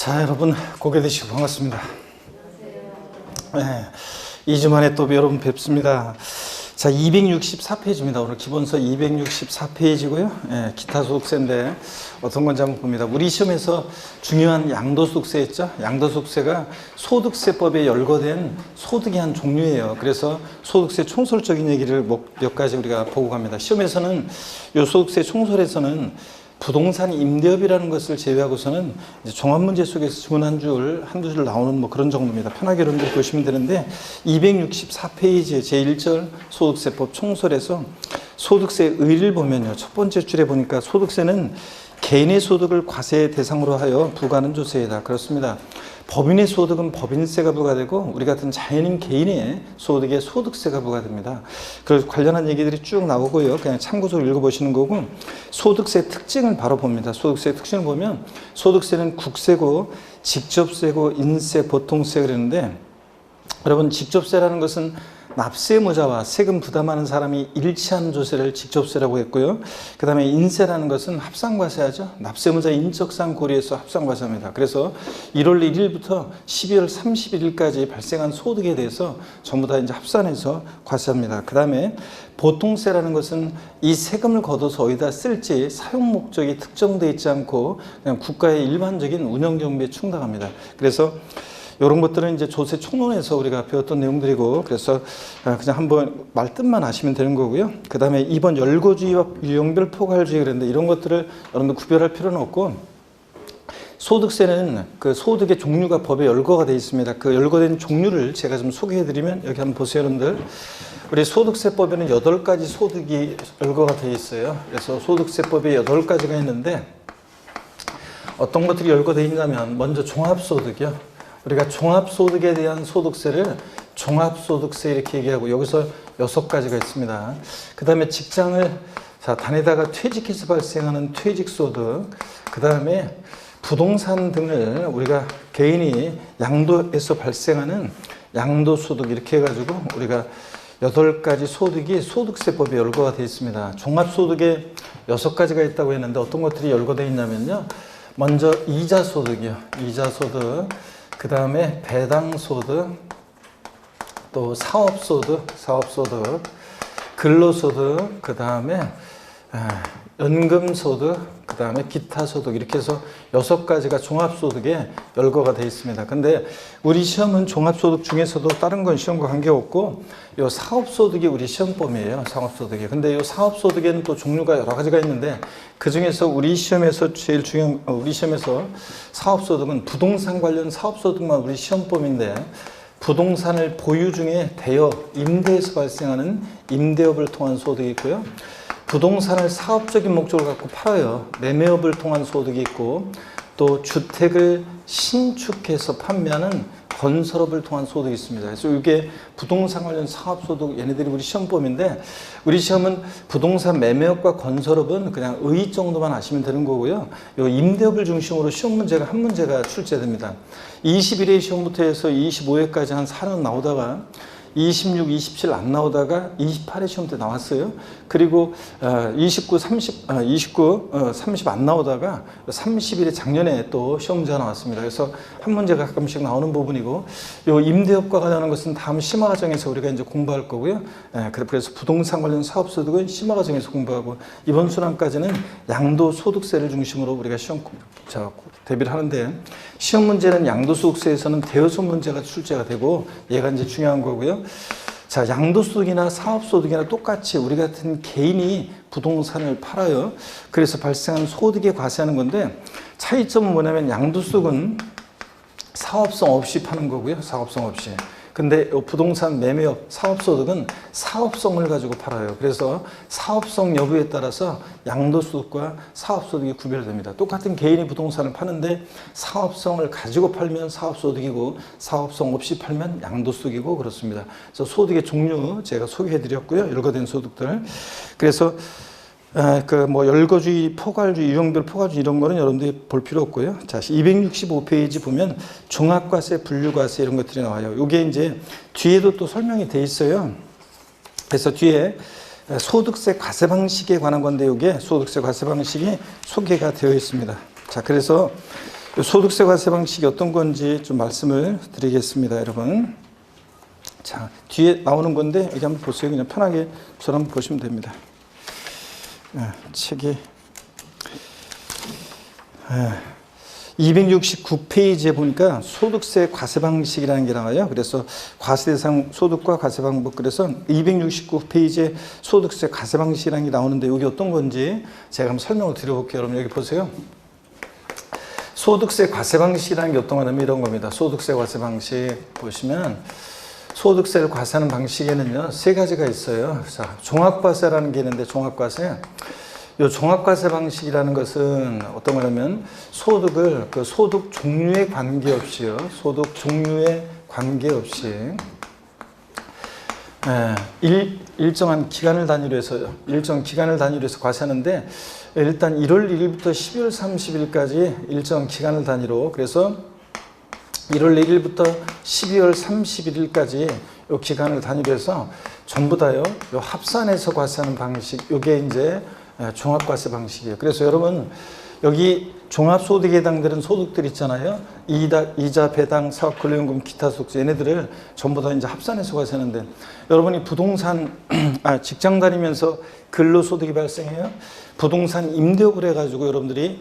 자, 여러분 고개 드시고 반갑습니다. 네, 2주 만에 또 여러분 뵙습니다. 자, 264페이지입니다. 오늘 기본서 264페이지고요. 네, 기타 소득세인데 어떤 건지 한번 봅니다. 우리 시험에서 중요한 양도소득세였죠. 양도소득세가 소득세법에 열거된 소득의 한 종류예요. 그래서 소득세 총설적인 얘기를 몇 가지 우리가 보고 갑니다. 시험에서는 이 소득세 총설에서는 부동산 임대업이라는 것을 제외하고서는 이제 종합문제 속에서 지문 한두 줄 나오는 뭐 그런 정도입니다. 편하게 여러분들 보시면 되는데 264페이지 제1절 소득세법 총설에서 소득세 의의를 보면요. 첫 번째 줄에 보니까 소득세는 개인의 소득을 과세 대상으로 하여 부과하는 조세이다. 그렇습니다. 법인의 소득은 법인세가 부과되고 우리 같은 자연인 개인의 소득에 소득세가 부과됩니다. 그래서 관련한 얘기들이 쭉 나오고요. 그냥 참고적으로 읽어보시는 거고 소득세 특징을 바로 봅니다. 소득세 특징을 보면 소득세는 국세고 직접세고 인세, 보통세 그러는데 여러분 직접세라는 것은 납세의무자와 세금 부담하는 사람이 일치하는 조세를 직접세라고 했고요. 그 다음에 인세라는 것은 합산과세하죠. 납세의무자 인적사항 고려해서 합산과세합니다. 그래서 1월 1일부터 12월 31일까지 발생한 소득에 대해서 전부 다 이제 합산해서 과세합니다. 그 다음에 보통세라는 것은 이 세금을 걷어서 어디다 쓸지 사용 목적이 특정되어 있지 않고 그냥 국가의 일반적인 운영 경비에 충당합니다. 그래서 이런 것들은 이제 조세 총론에서 우리가 배웠던 내용들이고 그래서 그냥 한번 말뜻만 아시면 되는 거고요. 그 다음에 이번 열거주의와 유형별 포괄주의 그랬는데 이런 것들을 여러분들 구별할 필요는 없고 소득세는 그 소득의 종류가 법에 열거가 되어 있습니다. 그 열거된 종류를 제가 좀 소개해드리면 여기 한번 보세요, 여러분들. 우리 소득세법에는 8가지 소득이 열거가 되어 있어요. 그래서 소득세법에 8가지가 있는데 어떤 것들이 열거되어 있냐면 먼저 종합소득이요. 우리가 종합소득에 대한 소득세를 종합소득세 이렇게 얘기하고 여기서 6가지가 있습니다. 그 다음에 직장을 다니다가 퇴직해서 발생하는 퇴직소득, 그 다음에 부동산 등을 우리가 개인이 양도해서 발생하는 양도소득 이렇게 해가지고 우리가 8가지 소득이 소득세법에 열거가 되어 있습니다. 종합소득에 6가지가 있다고 했는데 어떤 것들이 열거되어 있냐면요. 먼저 이자소득이요. 이자소득. 그 다음에 배당소득, 또 사업소득, 근로소득, 그 다음에 연금소득, 그 다음에 기타소득 이렇게 해서 6가지가 종합소득에 열거가 되어 있습니다. 근데 우리 시험은 종합소득 중에서도 다른 건 시험과 관계없고 이 사업소득이 우리 시험범위예요. 사업소득이. 근데 이 사업소득에는 또 종류가 여러 가지가 있는데 그 중에서 우리 시험에서 제일 중요한 우리 시험에서 사업소득은 부동산 관련 사업소득만 우리 시험범위인데 부동산을 보유 중에 대여, 임대에서 발생하는 임대업을 통한 소득이 있고요. 부동산을 사업적인 목적을 갖고 팔아요. 매매업을 통한 소득이 있고 또 주택을 신축해서 판매하는 건설업을 통한 소득이 있습니다. 그래서 이게 부동산 관련 사업소득 얘네들이 우리 시험범인데 우리 시험은 부동산 매매업과 건설업은 그냥 의의 정도만 아시면 되는 거고요. 이 임대업을 중심으로 시험 문제가 한 문제가 출제됩니다. 21회 시험부터 해서 25회까지 한 4년 나오다가 26, 27 안 나오다가 28회 시험 때 나왔어요. 그리고 29, 30 안 나오다가 30일에 작년에 또 시험 문제가 나왔습니다. 그래서 한 문제가 가끔씩 나오는 부분이고 요 임대업과 관련한 것은 다음 심화 과정에서 우리가 이제 공부할 거고요. 그래서 부동산 관련 사업소득은 심화 과정에서 공부하고 이번 순환까지는 양도소득세를 중심으로 우리가 시험 대비를 하는데 시험 문제는 양도소득세에서는 대여섯 문제가 출제가 되고 얘가 이제 중요한 거고요. 자, 양도소득이나 사업소득이나 똑같이 우리 같은 개인이 부동산을 팔아요. 그래서 발생한 소득에 과세하는 건데 차이점은 뭐냐면 양도소득은 사업성 없이 파는 거고요. 사업성 없이. 근데 부동산 매매업 사업소득은 사업성을 가지고 팔아요. 그래서 사업성 여부에 따라서 양도소득과 사업소득이 구별됩니다. 똑같은 개인이 부동산을 파는데 사업성을 가지고 팔면 사업소득이고 사업성 없이 팔면 양도소득이고 그렇습니다. 그래서 소득의 종류 제가 소개해드렸고요. 열거된 소득들. 그래서 열거주의, 포괄주의, 유형별 포괄주의 이런 거는 여러분들이 볼 필요 없고요. 자, 265페이지 보면 종합과세, 분류과세 이런 것들이 나와요. 이게 이제 뒤에도 또 설명이 돼 있어요. 그래서 뒤에 소득세 과세 방식에 관한 건데 이게 소득세 과세 방식이 소개가 되어 있습니다. 자, 그래서 소득세 과세 방식이 어떤 건지 좀 말씀을 드리겠습니다, 여러분. 자, 뒤에 나오는 건데 여기 한번 보세요. 그냥 편하게 저를 한번 보시면 됩니다. 책이 269페이지에 보니까 소득세 과세 방식이라는 게 나와요. 그래서 과세 대상 소득과 과세 방법, 그래서 269페이지에 소득세 과세 방식이라는 게 나오는데 이게 어떤 건지 제가 한번 설명을 드려볼게요. 여러분 여기 보세요. 소득세 과세 방식이라는 게 어떤 거냐면 이런 겁니다. 소득세 과세 방식 보시면 소득세를 과세하는 방식에는요 3가지가 있어요. 자, 종합과세라는 게 있는데 종합과세. 이 종합과세 방식이라는 것은 어떤 거냐면 소득을 그 소득 종류에 관계없이요. 소득 종류에 관계없이 일정한 기간을 단위로 해서요. 일정 기간을 단위로 해서 과세하는데 일단 1월 1일부터 12월 30일까지 일정 기간을 단위로, 그래서 1월 1일부터 12월 31일까지 이 기간을 단위로 해서 전부 다요. 요 합산해서 과세하는 방식, 요게 이제 종합과세 방식이에요. 그래서 여러분 여기 종합소득에 해당되는 소득들 있잖아요. 이자, 배당, 사업권료연금, 기타 소득세, 얘네들을 전부 다 이제 합산해서 과세하는데, 여러분이 부동산 직장 다니면서 근로소득이 발생해요. 부동산 임대업을 해가지고 여러분들이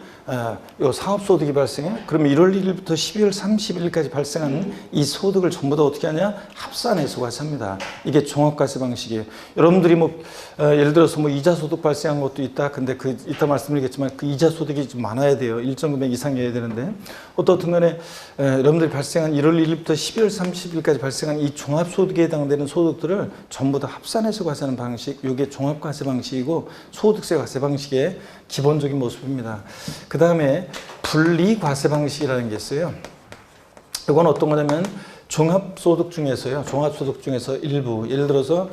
요 사업소득이 발생해요. 그러면 1월 1일부터 12월 31일까지 발생하는 이 소득을 전부 다 어떻게 하냐? 합산해서 과세합니다. 이게 종합과세 방식이에요. 여러분들이 뭐 예를 들어서 뭐 이자소득 발생한 것도 있다. 근데 이따 말씀드리겠지만 그 이자소득이 좀 많아야 돼요. 일정 금액 이상이어야 되는데, 어떻든 간에 여러분들이 발생한 1월 1일부터 12월 30일까지 발생한 이 종합소득에 해당되는 소득들을 전부 다 합산해서 과세하는 방식, 이게 종합과세 방식이고 소득세 과세 방식의 기본적인 모습입니다. 그 다음에 분리과세 방식이라는 게 있어요. 이건 어떤 거냐면 종합소득 중에서요. 종합소득 중에서 일부, 예를 들어서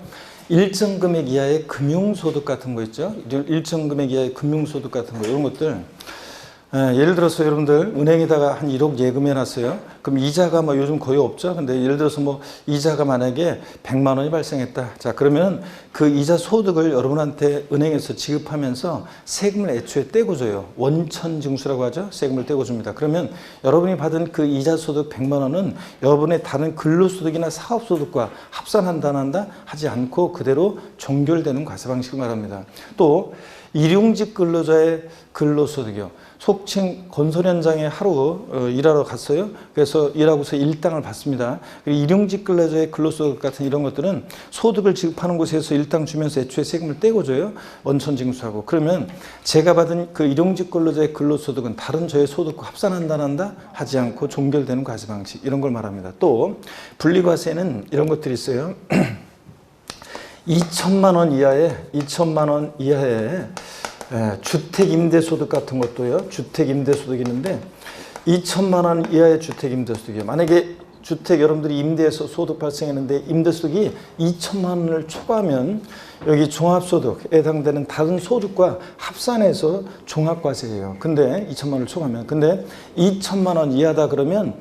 일정 금액 이하의 금융소득 같은 거 있죠. 일정 금액 이하의 금융소득 같은 거, 이런 것들. 예를 들어서 여러분들 은행에다가 한 1억 예금해 놨어요. 그럼 이자가 뭐 요즘 거의 없죠. 근데 예를 들어서 뭐 이자가 만약에 100만 원이 발생했다. 자, 그러면 그 이자 소득을 여러분한테 은행에서 지급하면서 세금을 애초에 떼고 줘요. 원천징수라고 하죠. 세금을 떼고 줍니다. 그러면 여러분이 받은 그 이자 소득 100만 원은 여러분의 다른 근로소득이나 사업소득과 합산한다 하지 않고 그대로 종결되는 과세 방식을 말합니다. 또 일용직 근로자의 근로소득이요. 속칭 건설 현장에 하루 일하러 갔어요. 그래서 일하고서 일당을 받습니다. 일용직 근로자의 근로소득 같은 이런 것들은 소득을 지급하는 곳에서 일당 주면서 애초에 세금을 떼고 줘요. 원천징수하고. 그러면 제가 받은 그 일용직 근로자의 근로소득은 다른 저의 소득과 합산한다 하지 않고 종결되는 과세 방식, 이런 걸 말합니다. 또 분리과세는 이런 것들이 있어요. 2천만 원 이하의 주택임대소득 같은 것도요. 주택임대소득이 있는데 2천만 원 이하의 주택임대소득이요. 만약에 주택 여러분들이 임대해서 소득 발생했는데 임대소득이 2천만 원을 초과하면 여기 종합소득에 해당되는 다른 소득과 합산해서 종합과세예요. 근데 2천만 원을 초과하면, 근데 2천만 원 이하다 그러면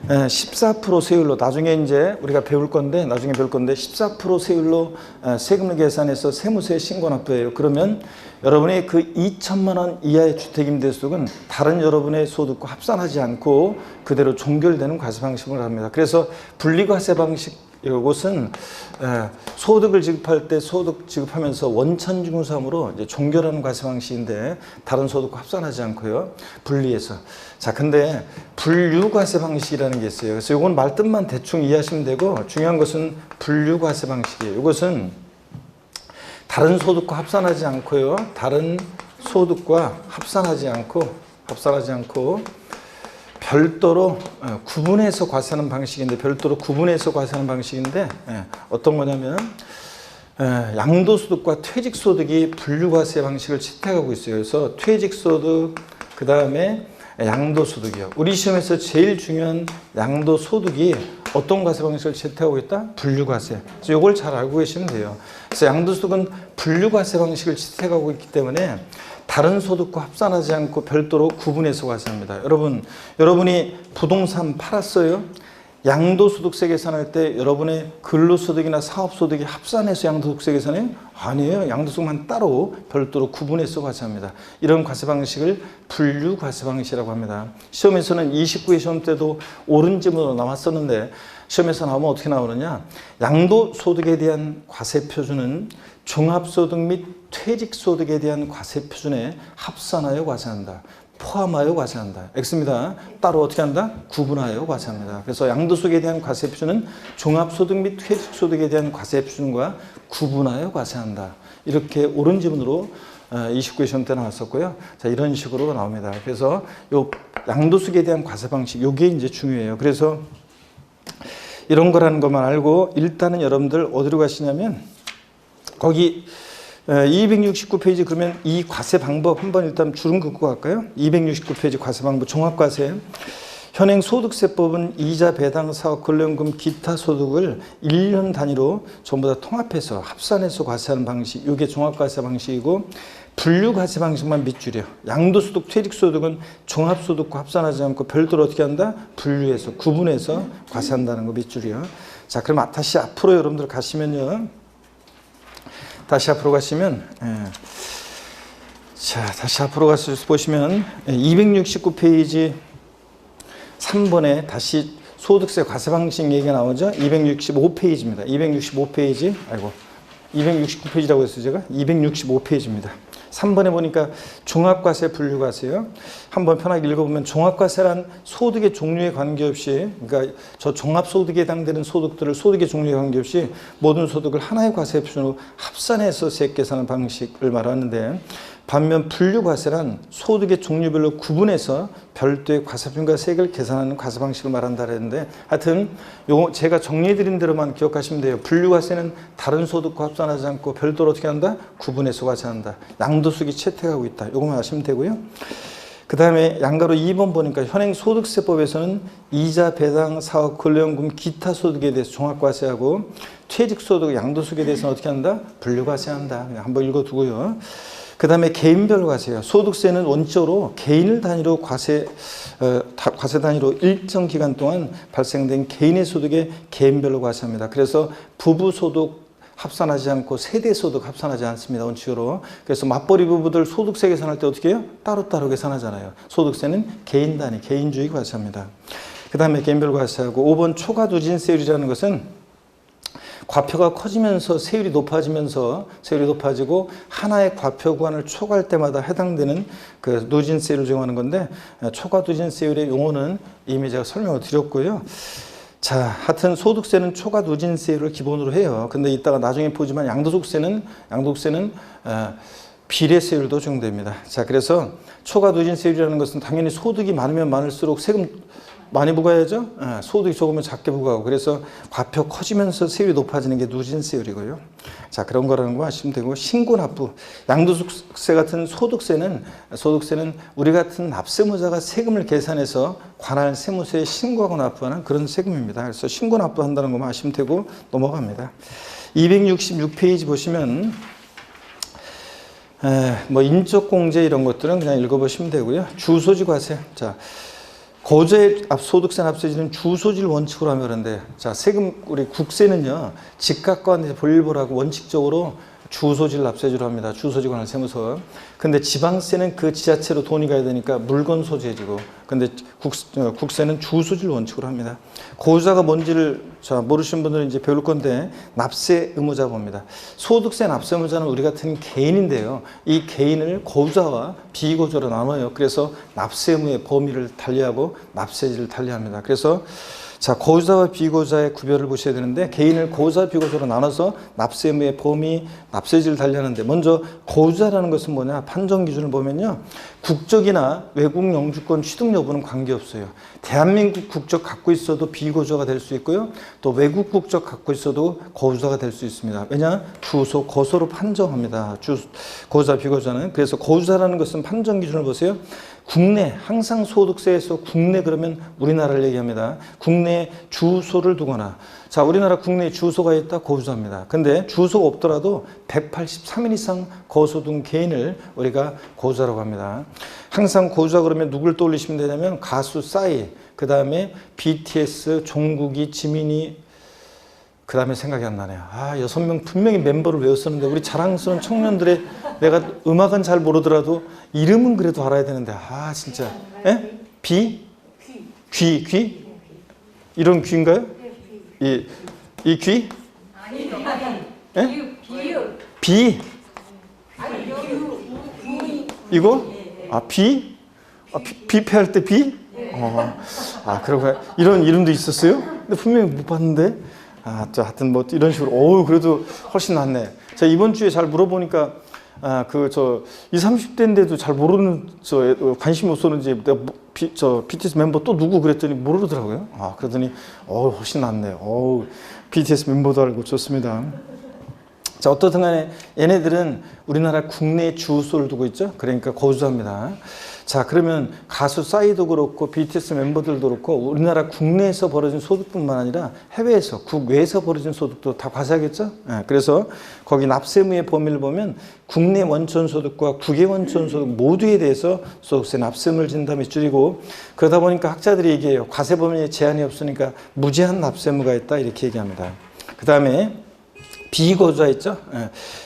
14% 세율로, 나중에 이제 우리가 배울 건데 14% 세율로 세금을 계산해서 세무서에 신고 납부해요. 그러면 여러분의 그 2천만 원 이하의 주택임대소득은 다른 여러분의 소득과 합산하지 않고 그대로 종결되는 과세 방식을 합니다. 그래서 분리과세 방식, 이것은 소득을 지급할 때 소득 지급하면서 원천징수함으로 이제 종결하는 과세 방식인데 다른 소득과 합산하지 않고요. 분리해서. 자, 근데 분류과세 방식이라는 게 있어요. 그래서 이건 말뜻만 대충 이해하시면 되고, 중요한 것은 분류과세 방식이에요. 이것은 다른 소득과 합산하지 않고요. 다른 소득과 합산하지 않고 별도로 구분해서 과세하는 방식인데, 어떤 거냐면 양도소득과 퇴직소득이 분류과세 방식을 채택하고 있어요. 그래서 퇴직소득, 그 다음에 양도소득이요. 우리 시험에서 제일 중요한 양도소득이 어떤 과세 방식을 채택하고 있다? 분류과세. 그래서 이걸 잘 알고 계시면 돼요. 그래서 양도소득은 분류과세 방식을 채택하고 있기 때문에 다른 소득과 합산하지 않고 별도로 구분해서 과세합니다. 여러분이 부동산 팔았어요. 양도소득세 계산할 때 여러분의 근로소득이나 사업소득이 합산해서 양도소득세 계산해요? 아니에요. 양도소득만 따로 별도로 구분해서 과세합니다. 이런 과세 방식을 분류 과세 방식이라고 합니다. 시험에서는 29회 시험 때도 옳은 질문으로 나왔었는데 시험에서 나오면 어떻게 나오느냐. 양도소득에 대한 과세 표준은 종합소득 및 퇴직소득에 대한 과세 표준에 합산하여 과세한다. 포함하여 과세한다. X입니다. 따로 어떻게 한다? 구분하여 과세합니다. 그래서 양도소득에 대한 과세 표준은 종합소득 및 퇴직소득에 대한 과세 표준과 구분하여 과세한다. 이렇게 옳은 지문으로 29회 시험 때 나왔었고요. 자, 이런 식으로 나옵니다. 그래서 요 양도소득에 대한 과세 방식, 요게 이제 중요해요. 그래서 이런 거라는 것만 알고 일단은 여러분들 어디로 가시냐면 거기 269페이지 그러면 이 과세 방법 한번 일단 줄은 긋고 갈까요? 269페이지 과세 방법 종합과세. 현행 소득세법은 이자 배당 사업 근로연금 기타 소득을 1년 단위로 전부 다 통합해서 합산해서 과세하는 방식. 이게 종합과세 방식이고 분류과세 방식만 밑줄이요. 양도소득, 퇴직소득은 종합소득과 합산하지 않고 별도로 어떻게 한다? 분류해서 구분해서 과세한다는 거 밑줄이요. 자, 그럼 다시 앞으로 여러분들 가시면요. 다시 앞으로 가시면 자, 다시 앞으로 가서 보시면 269페이지 3번에 다시 소득세 과세 방식 얘기가 나오죠. 265페이지입니다. 265페이지. 아이고. 269페이지라고 했어요, 제가. 265페이지입니다. 3번에 보니까 종합과세, 분류과세요. 한번 편하게 읽어보면 종합과세란 소득의 종류에 관계없이, 그러니까 저 종합소득에 해당되는 소득들을 소득의 종류에 관계없이 모든 소득을 하나의 과세 표준으로 합산해서 세액 계산하는 방식을 말하는데, 반면 분류과세란 소득의 종류별로 구분해서 별도의 과세표준과 세액을 계산하는 과세 방식을 말한다 그랬는데, 하여튼 요 제가 정리해드린 대로만 기억하시면 돼요. 분류과세는 다른 소득과 합산하지 않고 별도로 어떻게 한다? 구분해서 과세한다. 양도소득이 채택하고 있다. 요것만 아시면 되고요. 그 다음에 양가로 2번 보니까 현행 소득세법에서는 이자, 배당, 사업, 근로연금, 기타 소득에 대해서 종합과세하고 퇴직소득, 양도소득에 대해서는 어떻게 한다? 분류과세한다. 한번 읽어두고요. 그 다음에 개인별로 과세요. 소득세는 원칙적으로 개인을 단위로 과세 단위로 일정 기간 동안 발생된 개인의 소득에 개인별로 과세합니다. 그래서 부부 소득 합산하지 않고 세대 소득 합산하지 않습니다. 원칙으로. 그래서 맞벌이 부부들 소득세 계산할 때 어떻게 해요? 따로따로 계산하잖아요. 소득세는 개인 단위, 개인주의 과세합니다. 그 다음에 개인별로 과세하고 5번 초과 누진세율이라는 것은 과표가 커지면서 세율이 높아지고 하나의 과표 구간을 초과할 때마다 해당되는 그 누진세율을 정하는 건데, 초과 누진세율의 용어는 이미 제가 설명을 드렸고요. 자, 하여튼 소득세는 초과 누진세율을 기본으로 해요. 근데 이따가 나중에 보지만 양도소득세는 비례세율도 적용됩니다. 자, 그래서 초과 누진세율이라는 것은 당연히 소득이 많으면 많을수록 세금 많이 부과해야죠. 소득이 적으면 작게 부과하고, 그래서 과표 커지면서 세율이 높아지는 게 누진세율이고요. 자, 그런 거라는 거 아시면 되고, 신고납부, 양도소득세 같은 소득세는 우리 같은 납세무자가 세금을 계산해서 관할 세무서에 신고하고 납부하는 그런 세금입니다. 그래서 신고납부한다는 것만 아시면 되고 넘어갑니다. 266페이지 보시면 뭐 인적공제 이런 것들은 그냥 읽어보시면 되고요. 주소지 과세. 자, 고조의 소득세 납세지는 주소지를 원칙으로 하면 그런데, 자, 세금, 우리 국세는요, 직각과 볼일보라고 원칙적으로 주소지를 납세지로 합니다. 주소지 관할 세무서. 근데 지방세는 그 지자체로 돈이 가야 되니까 물건 소지해지고, 근데 국세는 주소지를 원칙으로 합니다. 고유자가 뭔지를 모르시는 분들은 이제 배울 건데, 납세 의무자 봅니다. 소득세 납세 의무자는 우리 같은 개인인데요. 이 개인을 고유자와 비고유자로 나눠요. 그래서 납세 의무의 범위를 달리하고 납세지를 달리합니다. 그래서 자, 고유자와 비고유자의 구별을 보셔야 되는데, 개인을 고유자, 비고유자로 나눠서 납세 의무의 범위, 납세지를 달리하는데, 먼저 고유자라는 것은 뭐냐? 판정 기준을 보면요, 국적이나 외국 영주권 취득 여부는 관계없어요. 대한민국 국적 갖고 있어도 비고유자가 될 수 있고요, 또 외국 국적 갖고 있어도 고유자가 될 수 있습니다. 왜냐? 주소, 거소로 판정합니다. 고유자, 비고유자는. 그래서 고유자라는 것은 판정 기준을 보세요. 국내, 항상 소득세에서 국내 그러면 우리나라를 얘기합니다. 국내 주소를 두거나, 자, 우리나라 국내에 주소가 있다, 고소합니다. 근데 주소가 없더라도 183일 이상 거소 둔 개인을 우리가 고소라고 합니다. 항상 고소자 그러면 누굴 떠올리시면 되냐면 가수 싸이, 그 다음에 BTS, 종국이, 지민이, 그 다음에 생각이 안 나네요. 6명 분명히 멤버를 외웠었는데 우리 자랑스러운 청년들의 내가 음악은 잘 모르더라도 이름은 그래도 알아야 되는데 진짜. 예? 귀? 이런 귀인가요? 이 귀? 예? 비? 이거? 비? 비패할 때 비? 그러고 이런 이름도 있었어요? 근데 분명히 못 봤는데. 하여튼 뭐 이런 식으로 그래도 훨씬 낫네. 제가 이번 주에 잘 물어보니까 20, 30대인데도 잘 모르는 관심이 없었는지 내가 BTS 멤버 또 누구 그랬더니 모르더라고요. 그러더니 훨씬 낫네요. BTS 멤버도 알고 좋습니다. 자, 어떻든 간에 얘네들은 우리나라 국내 주소를 두고 있죠. 그러니까 거주자입니다. 자, 그러면 가수 싸이도 그렇고 BTS 멤버들도 그렇고 우리나라 국내에서 벌어진 소득뿐만 아니라 해외에서, 국외에서 벌어진 소득도 다 과세하겠죠. 그래서 거기 납세무의 범위를 보면 국내 원천 소득과 국외 원천 소득 모두에 대해서 소득세 납세무를 진다며 줄이고, 그러다 보니까 학자들이 얘기해요. 과세 범위에 제한이 없으니까 무제한 납세무가 있다, 이렇게 얘기합니다. 그 다음에 비거주자 있죠?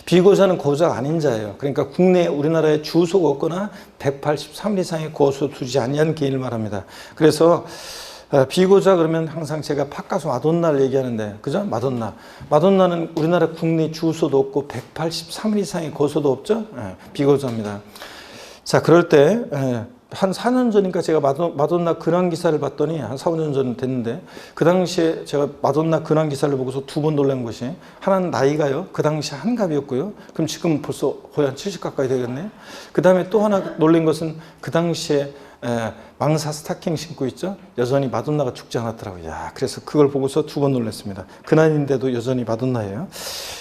비거주자는 거주자가 아닌 자예요. 그러니까 국내 우리나라에 주소가 없거나 183일 이상의 거주 두지 아니한 개인을 말합니다. 그래서 비거주자 그러면 항상 제가 팝가수 마돈나를 얘기하는데, 그죠? 마돈나는 우리나라 국내 주소도 없고 183일 이상의 거소도 없죠? 비거주자입니다. 자, 그럴 때 한 4년 전인가 제가 마돈나 근황 기사를 봤더니, 한 4, 5년 전 됐는데, 그 당시에 제가 마돈나 근황 기사를 보고서 두 번 놀란 것이, 하나는 나이가요, 그 당시 한갑이었고요. 그럼 지금 벌써 거의 한 70 가까이 되겠네. 그 다음에 또 하나 놀란 것은 그 당시에 망사 스타킹 신고 있죠? 여전히 마돈나가 죽지 않았더라고요. 그래서 그걸 보고서 두 번 놀랐습니다. 그 나이인데도 여전히 마돈나예요.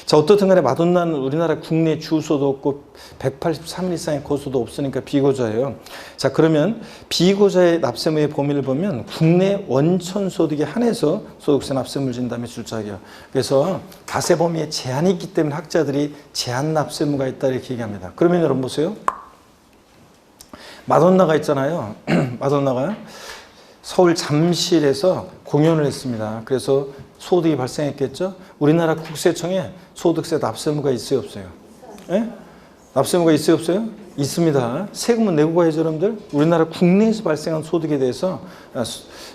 자, 어떻든 간에 마돈나는 우리나라 국내 주소도 없고 183일 이상의 거소도 없으니까 비거주자예요. 자, 그러면 비거주자의 납세무의 범위를 보면 국내 원천 소득에 한해서 소득세 납세무를 진다며 줄자기요. 그래서 과세 범위에 제한이 있기 때문에 학자들이 제한 납세무가 있다, 이렇게 얘기합니다. 그러면 여러분 보세요. 마돈나가 있잖아요. 마돈나가 서울 잠실에서 공연을 했습니다. 그래서 소득이 발생했겠죠. 우리나라 국세청에 소득세 납세무가 있어요, 없어요? 예? 납세무가 있어요, 없어요? 있습니다. 세금은 내고 가야죠, 여러분들. 우리나라 국내에서 발생한 소득에 대해서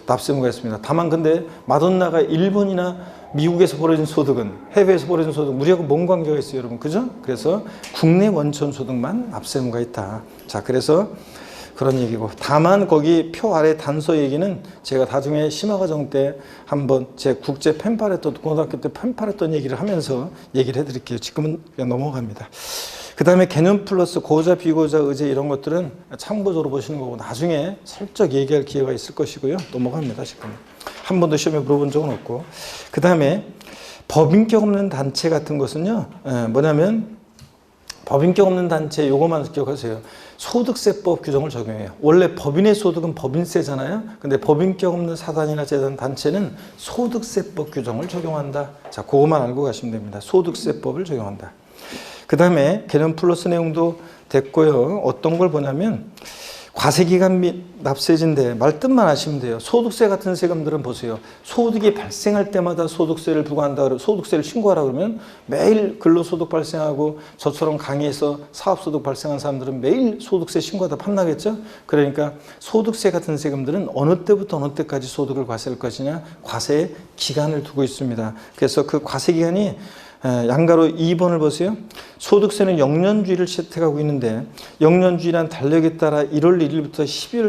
납세무가 있습니다. 다만 근데 마돈나가 일본이나 미국에서 벌어진 소득은, 해외에서 벌어진 소득, 우리하고 뭔 관계가 있어요, 여러분? 그죠? 그래서 국내 원천 소득만 납세무가 있다. 자, 그래서 그런 얘기고, 다만 거기 표 아래 단서 얘기는 제가 나중에 심화과정 때 한번 제 국제 펜팔했던, 고등학교 때 펜팔했던 얘기를 하면서 얘기를 해드릴게요. 지금은 그냥 넘어갑니다. 그 다음에 개념 플러스 고자, 비고자, 의제 이런 것들은 참고적으로 보시는 거고, 나중에 슬쩍 얘기할 기회가 있을 것이고요. 넘어갑니다, 지금. 한 번도 시험에 물어본 적은 없고. 그 다음에 법인격 없는 단체 같은 것은요, 뭐냐면 법인격 없는 단체 요것만 기억하세요. 소득세법 규정을 적용해요. 원래 법인의 소득은 법인세잖아요. 근데 법인격 없는 사단이나 재단, 단체는 소득세법 규정을 적용한다. 자, 그것만 알고 가시면 됩니다. 소득세법을 적용한다. 그 다음에 개념 플러스 내용도 됐고요. 어떤 걸 보냐면 과세기간 및 납세지인데 말뜻만 아시면 돼요. 소득세 같은 세금들은 보세요. 소득이 발생할 때마다 소득세를 부과한다, 소득세를 신고하라 그러면 매일 근로소득 발생하고, 저처럼 강의에서 사업소득 발생한 사람들은 매일 소득세 신고하다 판나겠죠. 그러니까 소득세 같은 세금들은 어느 때부터 어느 때까지 소득을 과세할 것이냐, 과세의 기간을 두고 있습니다. 그래서 그 과세기간이 양가로 2번을 보세요. 소득세는 영년주의를 채택하고 있는데, 영년주의란 달력에 따라 1월 1일부터 12월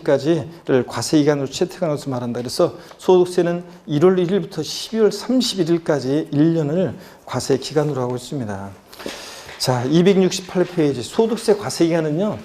30일까지를 과세기간으로 채택하는 것을 말한다. 그래서 소득세는 1월 1일부터 12월 31일까지 1년을 과세기간으로 하고 있습니다. 자, 268페이지 소득세 과세기간은요,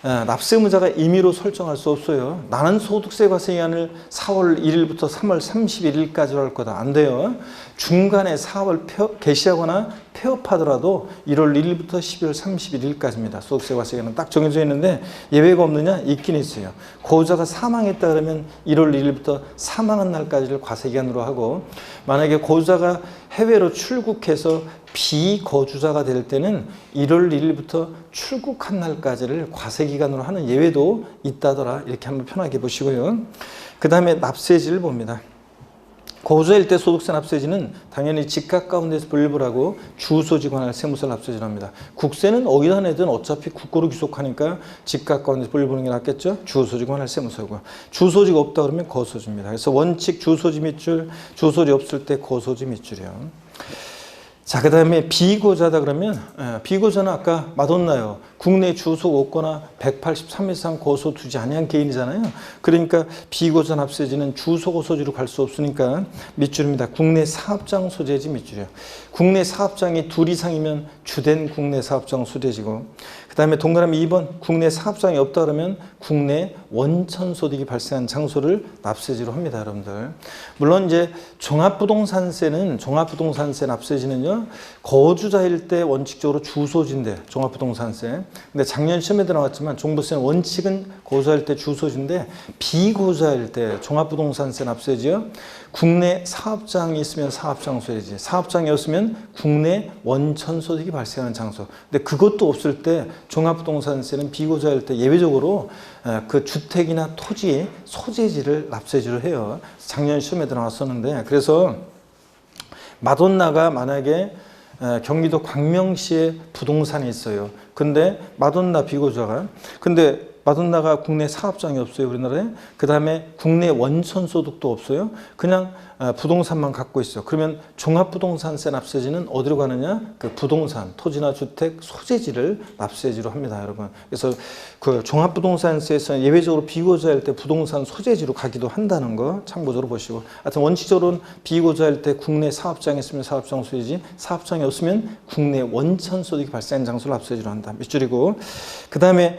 납세 의무자가 임의로 설정할 수 없어요. 나는 소득세 과세 기한을 4월 1일부터 3월 31일까지로 할 거다. 안 돼요. 중간에 사업을 개시하거나 폐업하더라도 1월 1일부터 12월 31일까지입니다. 소득세 과세 기한은 딱 정해져 있는데 예외가 없느냐? 있긴 있어요. 거주자가 사망했다 그러면 1월 1일부터 사망한 날까지를 과세 기한으로 하고, 만약에 거주자가 해외로 출국해서 비거주자가 될 때는 1월 1일부터 출국한 날까지를 과세기간으로 하는 예외도 있다더라. 이렇게 한번 편하게 보시고요. 그 다음에 납세지를 봅니다. 거주자일 때 소득세 납세지는 당연히 집값 가운데서 분류하고 주소지 관할 세무서를 납세지를 합니다. 국세는 어디다 내든 어차피 국고로 귀속하니까 집값 가운데서 분류보는 게 낫겠죠. 주소지 관할 세무서고, 주소지가 없다 그러면 거소지입니다. 그래서 원칙 주소지 밑줄, 주소지 없을 때 거소지 밑줄이요. 자, 그 다음에 비고자다 그러면, 비고자는 아까 마돈나요. 국내 주소 없거나 183 이상 거소 두지 아니한 개인이잖아요. 그러니까 비고자 납세지는 주소 거소지로 갈 수 없으니까 밑줄입니다. 국내 사업장 소재지 밑줄이에요. 국내 사업장이 둘 이상이면 주된 국내 사업장 소재지고, 그 다음에 동그라미 2번 국내 사업장이 없다 그러면 국내 원천 소득이 발생한 장소를 납세지로 합니다, 여러분들. 물론 이제 종합부동산세는, 종합부동산세 납세지는요, 거주자일 때 원칙적으로 주소지인데, 종합부동산세. 근데 작년 시험에도 나왔지만 종부세는 원칙은 거주자일 때 주소지인데, 비거주자일 때 종합부동산세 납세지요, 국내 사업장이 있으면 사업장 소재지, 사업장이 없으면 국내 원천 소득이 발생하는 장소. 근데 그것도 없을 때 종합부동산세는 비거주자일 때 예외적으로 그 주택이나 토지 소재지를 납세지로 해요. 작년 시험에도 나왔었는데, 그래서 마돈나가 만약에 경기도 광명시에 부동산이 있어요. 근데 마돈나 비거주자가, 근데 마돈나가 국내 사업장이 없어요, 우리나라에. 그 다음에 국내 원천 소득도 없어요. 그냥 부동산만 갖고 있어요. 그러면 종합부동산세 납세지는 어디로 가느냐? 그 부동산, 토지나 주택 소재지를 납세지로 합니다, 여러분. 그래서 그 종합부동산세에서는 예외적으로 비거주자일 때 부동산 소재지로 가기도 한다는 거 참고적으로 보시고, 하여튼 원칙적으로는 비거주자일 때 국내 사업장이 있으면 사업장 소재지, 사업장이 없으면 국내 원천 소득이 발생한 장소를 납세지로 한다. 밑줄이고, 그 다음에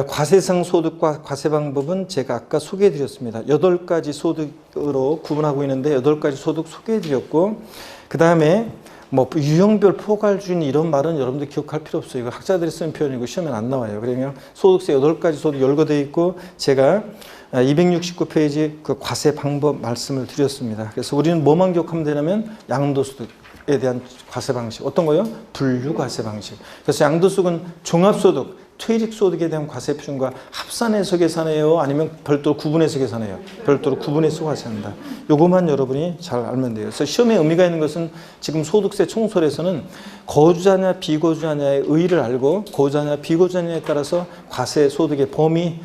과세상 소득과 과세 방법은 제가 아까 소개해 드렸습니다. 8가지 소득으로 구분하고 있는데 8가지 소득 소개해 드렸고, 그 다음에 뭐 유형별 포괄주의 이런 말은 여러분들 기억할 필요 없어요. 이거 학자들이 쓰는 표현이고 시험에 안 나와요. 그러면 소득세 8가지 소득 열거되어 있고, 제가 269페이지 그 과세 방법 말씀을 드렸습니다. 그래서 우리는 뭐만 기억하면 되냐면 양도소득에 대한 과세 방식. 어떤 거요? 분류 과세 방식. 그래서 양도소득은 종합소득, 퇴직소득에 대한 과세 표준과 합산해서 계산해요? 아니면 별도로 구분해서 계산해요? 별도로 구분해서 과세한다. 요것만 여러분이 잘 알면 돼요. 그래서 시험에 의미가 있는 것은 지금 소득세 총설에서는 거주자냐 비거주자냐의 의의를 알고, 거주자냐 비거주자냐에 따라서 과세 소득의 범위,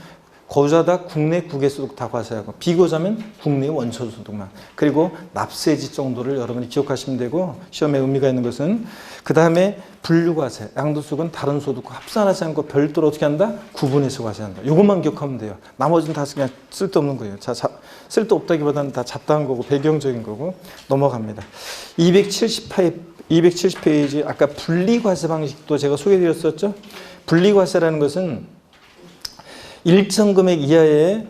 거주자다 국내 국외소득 다 과세하고, 비거주자면 국내 원천소득만, 그리고 납세지 정도를 여러분이 기억하시면 되고, 시험에 의미가 있는 것은 그 다음에 분류과세, 양도소득은 다른 소득과 합산하지 않고 별도로 어떻게 한다? 구분해서 과세한다. 이것만 기억하면 돼요. 나머지는 다 그냥 쓸데없는 거예요. 쓸데없다기보다는 다 잡다한 거고 배경적인 거고 넘어갑니다. 270페이지 아까 분리과세 방식도 제가 소개해드렸었죠. 분리과세라는 것은 일정 금액 이하의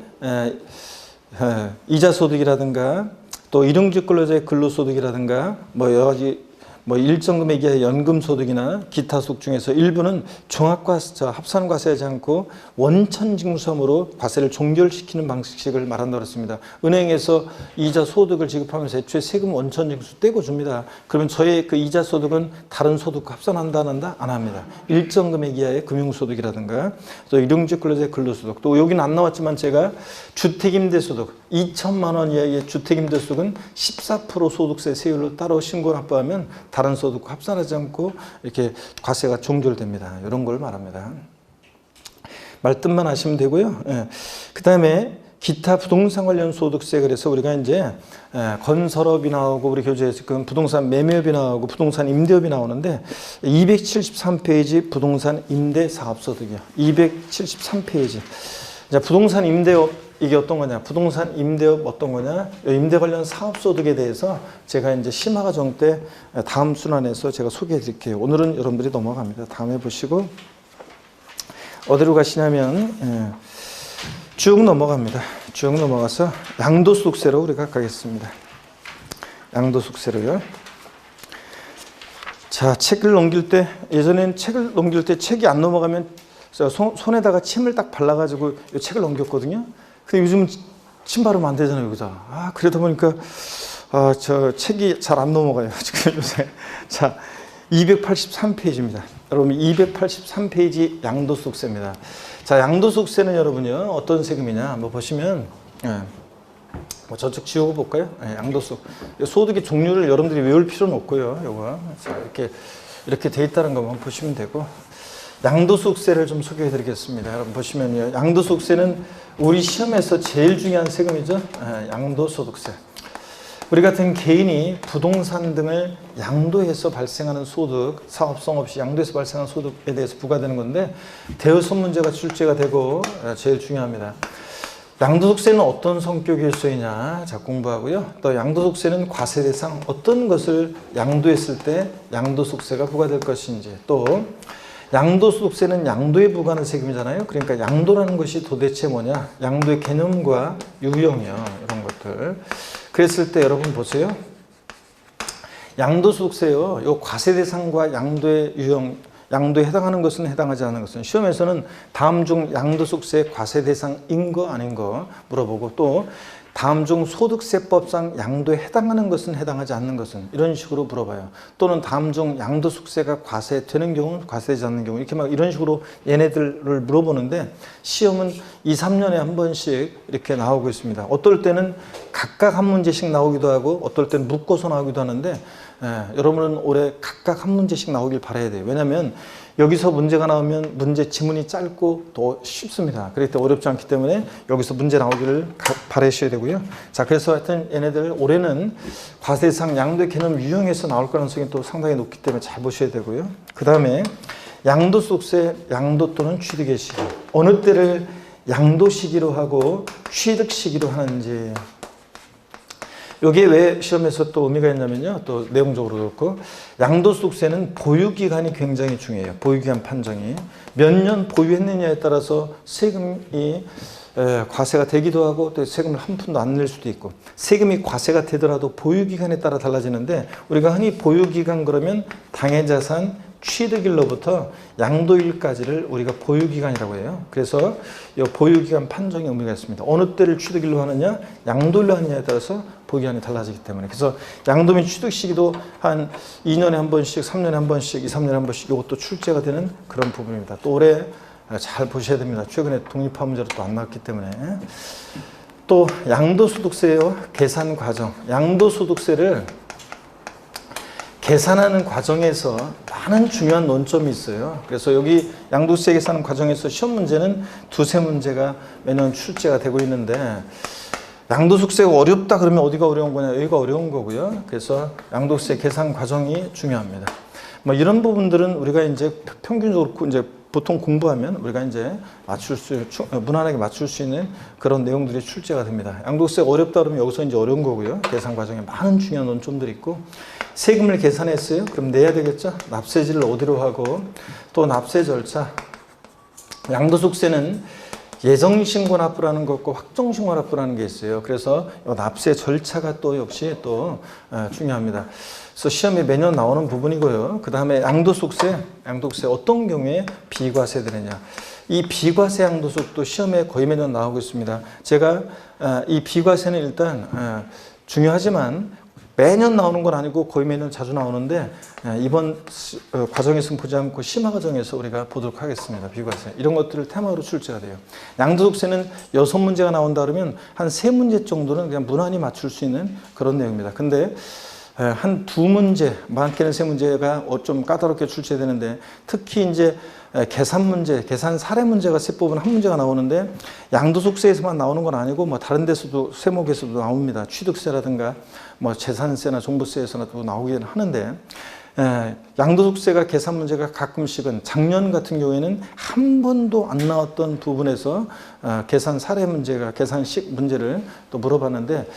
이자소득이라든가 또 일용직 근로자의 근로소득이라든가 뭐 여러 가지 일정 금액 이하의 연금소득이나 기타 소득 중에서 일부는 종합과세, 합산과세하지 않고 원천징수함으로 과세를 종결시키는 방식을 말한다고 했습니다. 은행에서 이자 소득을 지급하면서 애초에 세금 원천징수 떼고 줍니다. 그러면 저의 그 이자 소득은 다른 소득과 합산한다 안 한다? 안 합니다. 일정 금액 이하의 금융소득이라든가 또 일용직 근로자의 근로소득, 또 여기는 안 나왔지만 제가 주택임대소득 2천만 원 이하의 주택임대소득은 14% 소득세 세율로 따로 신고 납부하면 다른 소득과 합산하지 않고 이렇게 과세가 종결됩니다. 이런 걸 말합니다. 말뜻만 하시면 되고요. 그 다음에 기타 부동산 관련 소득세, 그래서 우리가 이제 건설업이 나오고 우리 교재에서 그 부동산 매매업이 나오고 부동산 임대업이 나오는데 273페이지 부동산 임대 사업소득이요. 273페이지. 자, 부동산 임대업 이게 어떤 거냐? 부동산 임대업 어떤 거냐? 임대 관련 사업소득에 대해서 제가 이제 심화과정 때 다음 순환에서 제가 소개해 드릴게요. 오늘은 여러분들이 넘어갑니다. 다음에 보시고. 어디로 가시냐면 쭉 넘어갑니다. 쭉 넘어가서 양도소득세로 우리가 가겠습니다. 양도소득세로요. 자, 책을 넘길 때, 예전엔 책을 넘길 때 책이 안 넘어가면 손에다가 침을 딱 발라가지고 이 책을 넘겼거든요. 근데 요즘은 침 바르면 안 되잖아요, 여기다. 그러다 보니까 저 책이 잘 안 넘어가요, 지금 요새. 자, 283페이지입니다. 여러분, 283페이지 양도소득세입니다. 자, 양도소득세는 여러분요, 어떤 세금이냐, 한번 보시면, 뭐 저쪽 지우고 볼까요? 양도소득. 소득의 종류를 여러분들이 외울 필요는 없고요, 요거. 자, 이렇게 돼 있다는 것만 보시면 되고, 양도소득세를 좀 소개해 드리겠습니다. 여러분 보시면요, 양도소득세는 우리 시험에서 제일 중요한 세금이죠. 양도소득세. 우리 같은 개인이 부동산 등을 양도해서 발생하는 소득, 사업성 없이 양도해서 발생하는 소득에 대해서 부과되는 건데, 대여섯 문제가 출제가 되고 제일 중요합니다. 양도소득세는 어떤 성격의 세이냐, 자, 공부하고요. 또 양도소득세는 과세 대상, 어떤 것을 양도했을 때 양도소득세가 부과될 것인지, 또 양도소득세는 양도에 부과하는 세금이잖아요. 그러니까 양도라는 것이 도대체 뭐냐, 양도의 개념과 유형이요, 이런 것들. 그랬을 때 여러분 보세요. 양도소득세요, 요 과세 대상과 양도의 유형, 양도에 해당하는 것은 해당하지 않는 것은, 시험에서는 다음 중 양도소득세 과세 대상인 거 아닌 거 물어보고, 또 다음 중 소득세법상 양도에 해당하는 것은 해당하지 않는 것은, 이런 식으로 물어봐요. 또는 다음 중 양도소득세가 과세되는 경우, 과세되지 않는 경우, 이렇게 막 이런 식으로 얘네들을 물어보는데, 시험은 2, 3년에 한 번씩 이렇게 나오고 있습니다. 어떨 때는 각각 한 문제씩 나오기도 하고, 어떨 때는 묶어서 나오기도 하는데, 여러분은 올해 각각 한 문제씩 나오길 바라야 돼요. 왜냐하면 여기서 문제가 나오면 문제 지문이 짧고 더 쉽습니다. 그렇기 때문에 어렵지 않기 때문에 여기서 문제 나오기를 바라셔야 되고요. 자, 그래서 하여튼 얘네들 올해는 과세상 양도의 개념 유형에서 나올 가능성이 또 상당히 높기 때문에 잘 보셔야 되고요. 그 다음에 양도소득세, 양도 또는 취득의 시기, 어느 때를 양도 시기로 하고 취득 시기로 하는지, 여기에 왜 시험에서 또 의미가 있냐면요, 또 내용적으로 그렇고, 양도소득세는 보유기간이 굉장히 중요해요. 보유기간 판정이 몇 년 보유했느냐에 따라서 세금이 과세가 되기도 하고, 또 세금을 한 푼도 안 낼 수도 있고, 세금이 과세가 되더라도 보유기간에 따라 달라지는데, 우리가 흔히 보유기간 그러면 당해자산 취득일로부터 양도일까지를 우리가 보유기간이라고 해요. 그래서 이 보유기간 판정의 의미가 있습니다. 어느 때를 취득일로 하느냐, 양도일로 하느냐에 따라서 보유기간이 달라지기 때문에. 그래서 양도 및 취득 시기도 한 2년에 한 번씩, 3년에 한 번씩, 2, 3년에 한 번씩 이것도 출제가 되는 그런 부분입니다. 또 올해 잘 보셔야 됩니다. 최근에 독립화 문제로 또 안 나왔기 때문에. 또 양도소득세요, 계산 과정. 양도소득세를 계산하는 과정에서 많은 중요한 논점이 있어요. 그래서 여기 양도세 계산 과정에서 시험 문제는 두세 문제가 매년 출제가 되고 있는데, 양도소득세가 어렵다 그러면 어디가 어려운 거냐, 여기가 어려운 거고요. 그래서 양도세 계산 과정이 중요합니다. 뭐 이런 부분들은 우리가 이제 평균적으로 이제 보통 공부하면 우리가 이제 무난하게 맞출 수 있는 그런 내용들이 출제가 됩니다. 양도세가 어렵다 그러면 여기서 이제 어려운 거고요. 계산 과정에 많은 중요한 논점들이 있고, 세금을 계산했어요. 그럼 내야 되겠죠. 납세지를 어디로 하고, 또 납세 절차. 양도소득세는 예정신고 납부라는 것과 확정신고 납부라는 게 있어요. 그래서 납세 절차가 또 역시 또 중요합니다. 그래서 시험에 매년 나오는 부분이고요. 그 다음에 양도소득세 어떤 경우에 비과세 되느냐. 이 비과세 양도소득도 시험에 거의 매년 나오고 있습니다. 제가 이 비과세는 일단 중요하지만 매년 나오는 건 아니고 거의 매년 자주 나오는데, 이번 과정에서는 보지 않고 심화 과정에서 우리가 보도록 하겠습니다. 비과세. 이런 것들을 테마로 출제가 돼요. 양도소득세는 6문제가 나온다 그러면 한 3문제 정도는 그냥 무난히 맞출 수 있는 그런 내용입니다. 근데 한 2문제, 많게는 3문제가 좀 까다롭게 출제되는데, 특히 이제 계산 문제, 계산 사례 문제가 세법은 한 문제가 나오는데, 양도소득세에서만 나오는 건 아니고 뭐 다른 데서도, 세목에서도 나옵니다. 취득세라든가 뭐 재산세나 종부세에서도 나오기는 하는데, 양도소득세가 계산 문제가 가끔씩은 작년 같은 경우에는 한 번도 안 나왔던 부분에서 계산 사례 문제가 계산식 문제를 또 물어봤는데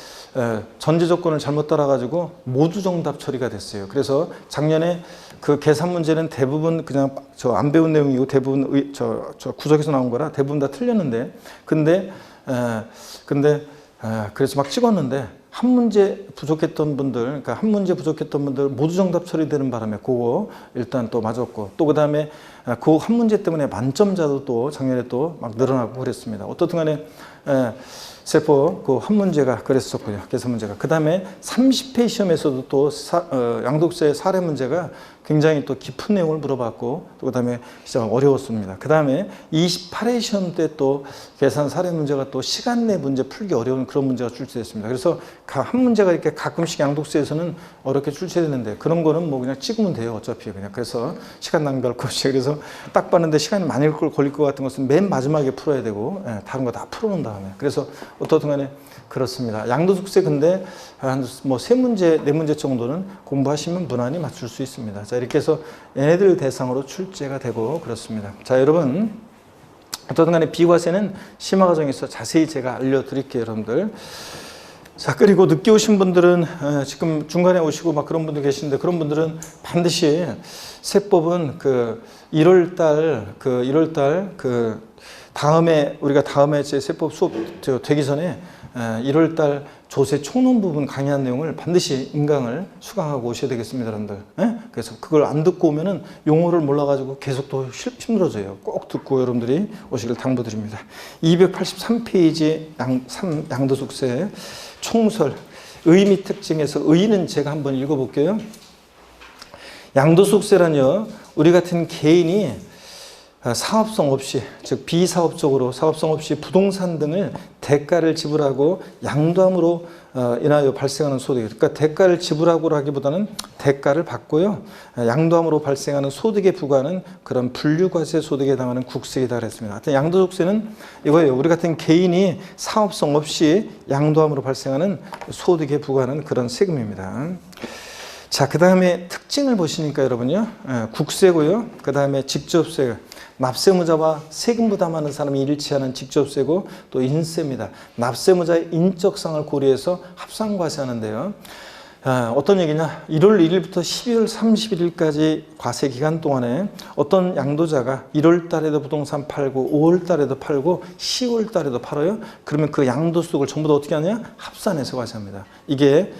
전제 조건을 잘못 따라가지고 모두 정답 처리가 됐어요. 그래서 작년에 그 계산 문제는 대부분 그냥 저 안 배운 내용이고 대부분 저 구석에서 나온 거라 대부분 다 틀렸는데 그래서 막 찍었는데 한 문제 부족했던 분들, 그러니까 한 문제 부족했던 분들 모두 정답 처리되는 바람에 그거 일단 또 맞았고, 또 그 다음에 그 한 문제 때문에 만점자도 또 작년에 또 막 늘어나고 그랬습니다. 어떻든 간에 세법 그 한 문제가 그랬었고요. 계산 문제가. 그 다음에 30회 시험에서도 또 양도세 사례 문제가 굉장히 또 깊은 내용을 물어봤고, 또 그 다음에 시작 어려웠습니다. 그 다음에 28회 시험 때 또 계산 사례 문제가 또 시간 내 문제 풀기 어려운 그런 문제가 출제됐습니다. 그래서 한 문제가 이렇게 가끔씩 양도세에서는 어렵게 출제되는데 그런 거는 뭐 그냥 찍으면 돼요. 어차피 그냥. 그래서 시간 낭비할 것 없이. 그래서 딱 봤는데 시간이 많이 걸릴 것 같은 것은 맨 마지막에 풀어야 되고, 다른 거 다 풀어놓은 다음에. 그래서 어떻든 간에 그렇습니다. 양도소득세 근데 한 뭐 3문제, 4문제 정도는 공부하시면 무난히 맞출 수 있습니다. 자, 이렇게 해서 얘네들 대상으로 출제가 되고 그렇습니다. 자, 여러분 어쨌든 간에 비과세는 심화 과정에서 자세히 제가 알려드릴게요, 여러분들. 자, 그리고 늦게 오신 분들은 지금 중간에 오시고 막 그런 분들 계시는데 그런 분들은 반드시 세법은 그 1월달 다음에 우리가 다음에 제 세법 수업 되기 전에 1월달 조세 총론 부분 강의한 내용을 반드시 인강을 수강하고 오셔야 되겠습니다, 여러분들. 그래서 그걸 안 듣고 오면은 용어를 몰라가지고 계속 또 힘들어져요. 꼭 듣고 여러분들이 오시길 당부드립니다. 283페이지 양도소득세 총설 의미 특징에서 의의는 제가 한번 읽어볼게요. 양도소득세란요, 우리 같은 개인이 사업성 없이, 즉 비사업적으로 사업성 없이 부동산 등을 대가를 지불하고 양도함으로 인하여 발생하는 소득, 그러니까 대가를 지불하고 하기보다는 대가를 받고요, 양도함으로 발생하는 소득에 부과하는 그런 분류과세 소득에 해당하는 국세이다 그랬습니다. 하여튼 양도소득세는 이거예요. 우리 같은 개인이 사업성 없이 양도함으로 발생하는 소득에 부과하는 그런 세금입니다. 자, 그 다음에 특징을 보시니까 여러분요, 국세고요, 그 다음에 직접세, 납세무자와 세금 부담하는 사람이 일치하는 직접세고 또 인세입니다. 납세무자의 인적상을 고려해서 합산과세하는데요. 어떤 얘기냐? 1월 1일부터 12월 31일까지 과세 기간 동안에 어떤 양도자가 1월 달에도 부동산 팔고 5월 달에도 팔고 10월 달에도 팔아요. 그러면 그 양도소득을 전부 다 어떻게 하냐? 합산해서 과세합니다. 이게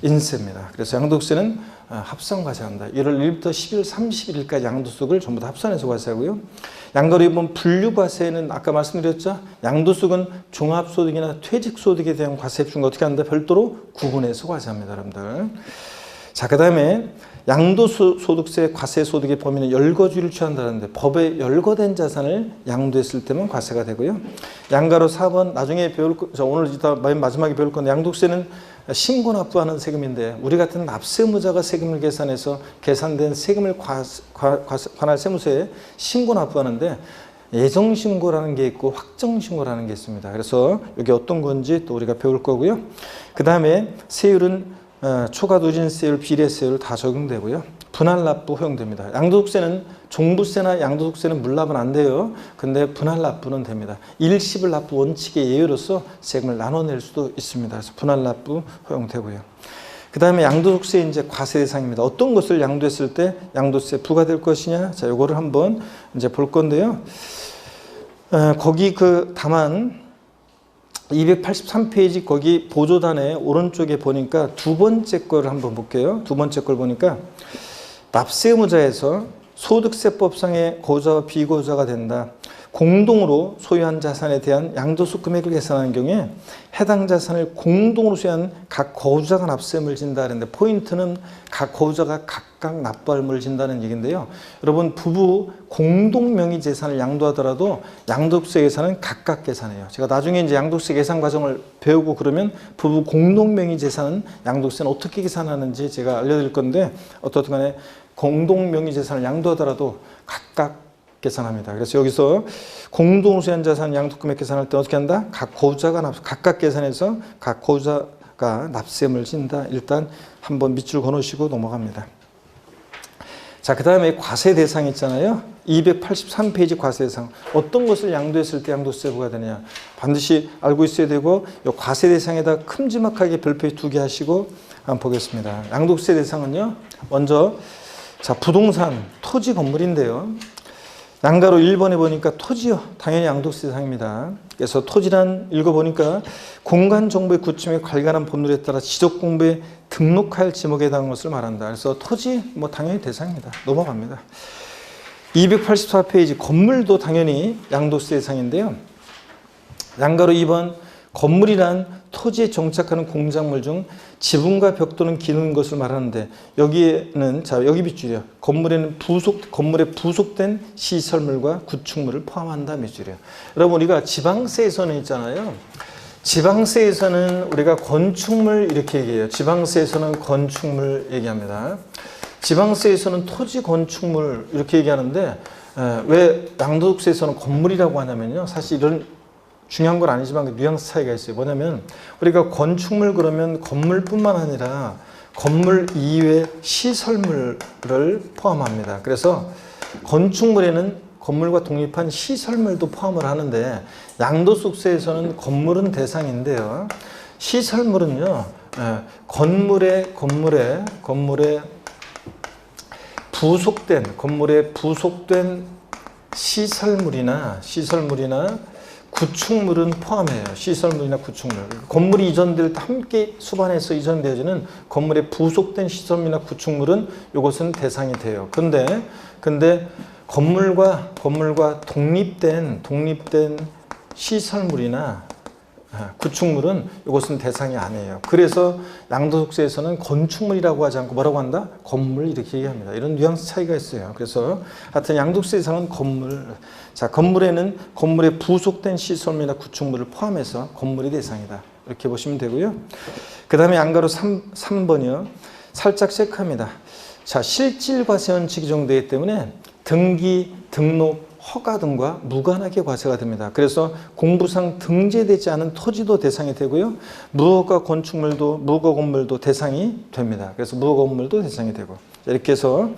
인세입니다. 그래서 양도세는 합산과세한다. 1월 1일부터 12월 31일까지 양도소득을 전부 다 합산해서 과세하고요. 양가로 보면 분류과세는 아까 말씀드렸죠. 양도소득은 종합소득이나 퇴직소득에 대한 과세 중과 어떻게 한다? 별도로 구분해서 과세합니다, 여러분들. 자, 그 다음에 양도소득세 과세소득의 범위는 열거주의를 취한다는데 법에 열거된 자산을 양도했을 때만 과세가 되고요. 양가로 4번 나중에 배울 오늘 이따 마지막에 배울 건데 양도세는 신고 납부하는 세금인데 우리 같은 납세무자가 세금을 계산해서 계산된 세금을 관할 세무서에 신고 납부하는데 예정신고라는 게 있고 확정신고라는 게 있습니다. 그래서 이게 어떤 건지 또 우리가 배울 거고요. 그 다음에 세율은 초과 누진세율, 비례세율 다 적용되고요. 분할 납부 허용됩니다. 양도소득세는 종부세나 양도소득세는 물납은 안 돼요. 근데 분할 납부는 됩니다. 일시불 납부 원칙의 예외로서 세금을 나눠낼 수도 있습니다. 그래서 분할 납부 허용되고요. 그 다음에 양도소득세 이제 과세 대상입니다. 어떤 것을 양도했을 때 양도세 부과될 것이냐? 자, 요거를 한번 이제 볼 건데요. 거기 다만 283페이지 거기 보조단의 오른쪽에 보니까 두 번째 거를 한번 볼게요. 두 번째 걸 보니까 납세의무자에서 소득세법상의 고자와 비고자가 된다. 공동으로 소유한 자산에 대한 양도소득 금액을 계산하는 경우에 해당 자산을 공동으로 소유한 각 거주자가 납세금을 진다 그랬는데 포인트는 각 거주자가 각각 납부할물을 진다는 얘기인데요. 여러분 부부 공동 명의 재산을 양도하더라도 양도세 계산은 각각 계산해요. 제가 나중에 이제 양도세 계산 과정을 배우고 그러면 부부 공동 명의 재산은 양도세는 어떻게 계산하는지 제가 알려드릴 건데 어떻든 간에 공동 명의 재산을 양도하더라도 각각 계산합니다. 그래서 여기서 공동으로 소유한 자산 양도금액 계산할 때 어떻게 한다? 각 거주자가 각각 계산해서 각 거주자가 납세금을 진다. 일단 한번 밑줄 그어놓으시고 넘어갑니다. 자, 그 다음에 과세 대상 있잖아요. 283페이지 과세 대상. 어떤 것을 양도했을 때 양도세 부과가 되느냐. 반드시 알고 있어야 되고, 이 과세 대상에다 큼지막하게 별표 2개 하시고 한번 보겠습니다. 양도세 대상은요. 먼저 자, 부동산, 토지, 건물인데요. 난가로 1번에 보니까 토지요. 당연히 양도세 대상입니다. 그래서 토지란 읽어보니까 공간정보의 구침에 관련한 법률에 따라 지적공부에 등록할 지목에 해당하는 것을 말한다. 그래서 토지 뭐 당연히 대상입니다. 넘어갑니다. 284페이지 건물도 당연히 양도세 대상인데요. 난가로 2번 건물이란 토지에 정착하는 공작물 중 지붕과 벽 또는 기는 것을 말하는데 여기에는 자 여기 밑줄이요. 건물에 부속된 시설물과 구축물을 포함한다 밑줄이요. 여러분 우리가 지방세에서는 있잖아요. 지방세에서는 우리가 건축물 이렇게 얘기해요. 지방세에서는 건축물 얘기합니다. 지방세에서는 토지 건축물 이렇게 얘기하는데 왜 양도세에서는 건물이라고 하냐면요. 사실 이런 중요한 건 아니지만 그 뉘앙스 차이가 있어요. 뭐냐면 우리가 건축물 그러면 건물뿐만 아니라 건물 이외 시설물을 포함합니다. 그래서 건축물에는 건물과 독립한 시설물도 포함을 하는데 양도소득세에서는 건물은 대상인데요. 시설물은요. 건물에 부속된 시설물이나 구축물은 포함해요. 시설물이나 구축물. 건물이 이전될 때 함께 수반해서 이전되어지는 건물에 부속된 시설물이나 구축물은 이것은 대상이 돼요. 근데 건물과 독립된 시설물이나 구축물은 이것은 대상이 아니에요. 그래서 양도소득세에서는 건축물이라고 하지 않고 뭐라고 한다? 건물 이렇게 얘기합니다. 이런 뉘앙스 차이가 있어요. 그래서 하여튼 양도소득세 대상은 건물. 자, 건물에는 건물에 부속된 시설물이나 구축물을 포함해서 건물이 대상이다. 이렇게 보시면 되고요. 그 다음에 양가로 3번이요. 살짝 체크합니다. 자, 실질과세 원칙이 적용되기 때문에 등기, 등록, 허가 등과 무관하게 과세가 됩니다. 그래서 공부상 등재되지 않은 토지도 대상이 되고요. 무허가 건물도 대상이 됩니다. 그래서 무허가 건물도 대상이 되고 이렇게 해서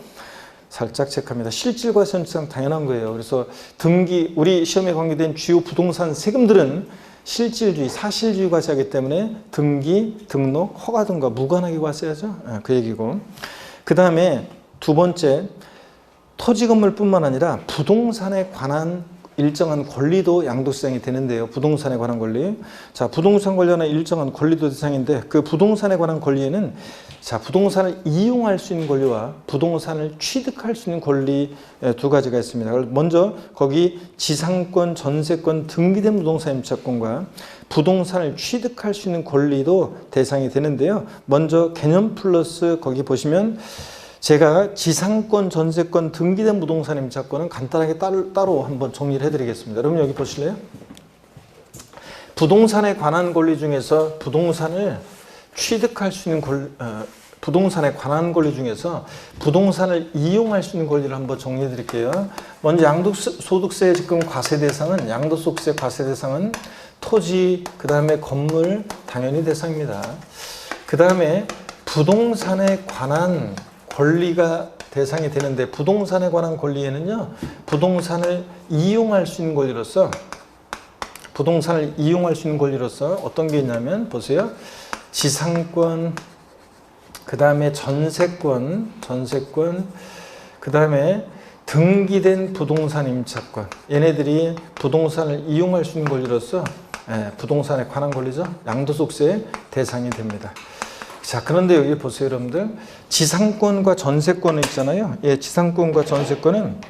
살짝 체크합니다. 실질과세 원칙상 당연한 거예요. 그래서 등기, 우리 시험에 관계된 주요 부동산 세금들은 실질주의, 사실주의 과세하기 때문에 등기, 등록, 허가 등과 무관하게 과세하죠. 그 얘기고. 그 다음에 두 번째, 토지 건물뿐만 아니라 부동산에 관한 일정한 권리도 양도세상이 되는데요. 부동산에 관한 권리. 자, 부동산 관련한 일정한 권리도 대상인데 그 부동산에 관한 권리에는 자, 부동산을 이용할 수 있는 권리와 부동산을 취득할 수 있는 권리 두 가지가 있습니다. 먼저 거기 지상권, 전세권, 등기된 부동산 임차권과 부동산을 취득할 수 있는 권리도 대상이 되는데요. 먼저 개념 플러스 거기 보시면 제가 지상권, 전세권, 등기된 부동산 임차권은 간단하게 따로 한번 정리를 해드리겠습니다. 여러분 여기 보실래요? 부동산에 관한 권리 중에서 부동산을 취득할 수 있는 부동산에 관한 권리 중에서 부동산을 이용할 수 있는 권리를 한번 정리해 드릴게요. 먼저 양도소득세 지금 과세 대상은 양도소득세 과세 대상은 토지, 그 다음에 건물 당연히 대상입니다. 그 다음에 부동산에 관한 권리가 대상이 되는데 부동산에 관한 권리에는요. 부동산을 이용할 수 있는 권리로서 어떤 게 있냐면 보세요. 지상권, 그 다음에 전세권, 그 다음에 등기된 부동산 임차권. 얘네들이 부동산을 이용할 수 있는 권리로서 부동산에 관한 권리죠. 양도소득세 대상이 됩니다. 자, 그런데 여기 보세요, 여러분들. 지상권과 전세권은 있잖아요. 예, 지상권과 전세권은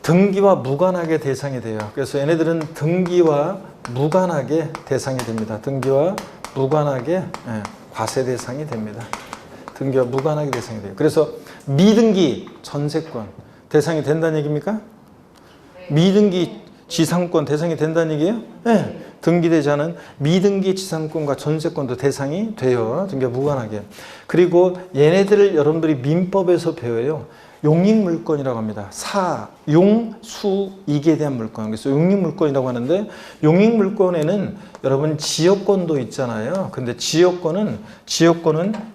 등기와 무관하게 대상이 돼요. 그래서 얘네들은 등기와 무관하게 대상이 됩니다. 등기와 무관하게 과세 대상이 됩니다. 등기와 무관하게 대상이 돼요. 그래서 미등기 전세권 대상이 된다는 얘기입니까? 미등기 지상권 대상이 된다는 얘기예요? 네. 등기되지 않은 미등기 지상권과 전세권도 대상이 돼요. 등기와 무관하게. 그리고 얘네들을 여러분들이 민법에서 배워요. 용익물권이라고 합니다. 용, 수, 이익에 대한 물권. 그래서 용익물권이라고 하는데 용익물권에는 여러분 지역권도 있잖아요. 근데 지역권은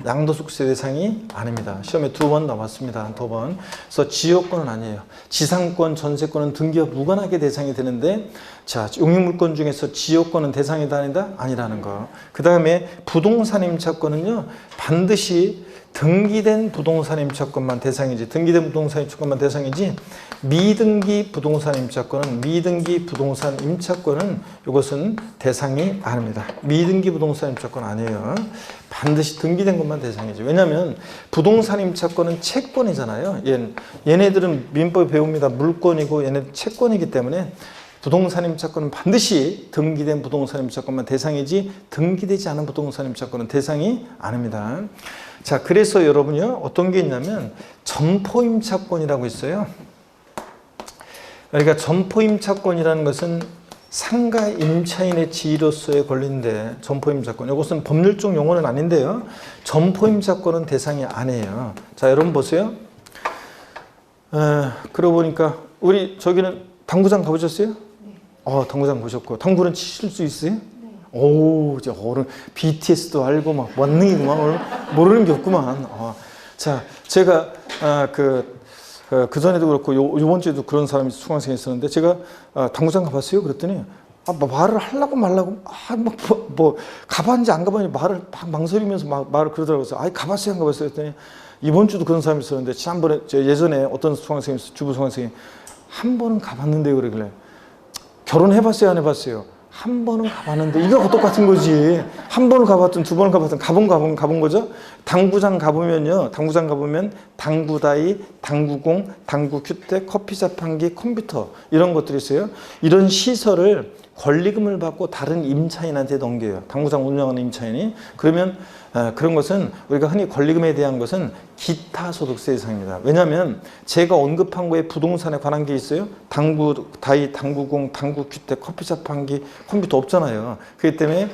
양도소득세 대상이 아닙니다. 시험에 2번 나왔습니다. 2번. 그래서 지역권은 아니에요. 지상권, 전세권은 등기와 무관하게 대상이 되는데 자, 용익물권 중에서 지역권은 대상이다 아니다? 아니라는 거. 그 다음에 부동산 임차권은요. 반드시 등기된 부동산 임차권만 대상이지 미등기 부동산 임차권은 이것은 대상이 아닙니다. 미등기 부동산 임차권 아니에요. 반드시 등기된 것만 대상이죠. 왜냐하면 부동산 임차권은 채권이잖아요. 얘네들은 민법에 배웁니다. 물권이고 얘네들 채권이기 때문에 부동산 임차권은 반드시 등기된 부동산 임차권만 대상이지 등기되지 않은 부동산 임차권은 대상이 아닙니다. 자, 그래서 여러분요, 어떤 게 있냐면 점포 임차권이라고 있어요. 그러니까 점포 임차권이라는 것은 상가 임차인의 지위로서의 권리인데 점포 임차권, 이것은 법률적 용어는 아닌데요. 점포 임차권은 대상이 아니에요. 자, 여러분 보세요. 그러고 보니까 우리 저기는 당구장 가보셨어요? 당구장 보셨고, 당구는 치실 수 있어요? 네. 오, 이제 어른 BTS도 알고 막 원능이구만. 모르는 게 없구만. 자, 제가 그 전에도 그렇고 요번 주에도 그런 사람이 수강생이 있었는데 제가 당구장 가봤어요? 그랬더니 말을 하려고 말라고 뭐 가봤는지 안 가봤는지 말을 막 망설이면서 말을 그러더라고요. 가봤어요? 안 가봤어요? 그랬더니 이번 주도 그런 사람이 있었는데 지난번에 예전에 어떤 수강생이 있었어요. 주부 수강생이 한 번은 가봤는데요. 그러길래 결혼해봤어요? 안 해봤어요? 한 번은 가봤는데 이거 똑같은 거지. 한 번을 가봤든 두 번을 가봤든 가본 거죠. 당구장 가보면 당구다이, 당구공, 당구큐대, 커피 자판기, 컴퓨터 이런 것들이 있어요. 이런 시설을 권리금을 받고 다른 임차인한테 넘겨요. 당구장 운영하는 임차인이. 그러면 그런 것은 우리가 흔히 권리금에 대한 것은 기타 소득세 대상입니다. 왜냐하면 제가 언급한 거에 부동산에 관한 게 있어요. 당구다이, 당구공, 당구큐대, 커피 자판기, 컴퓨터 없잖아요. 그렇기 때문에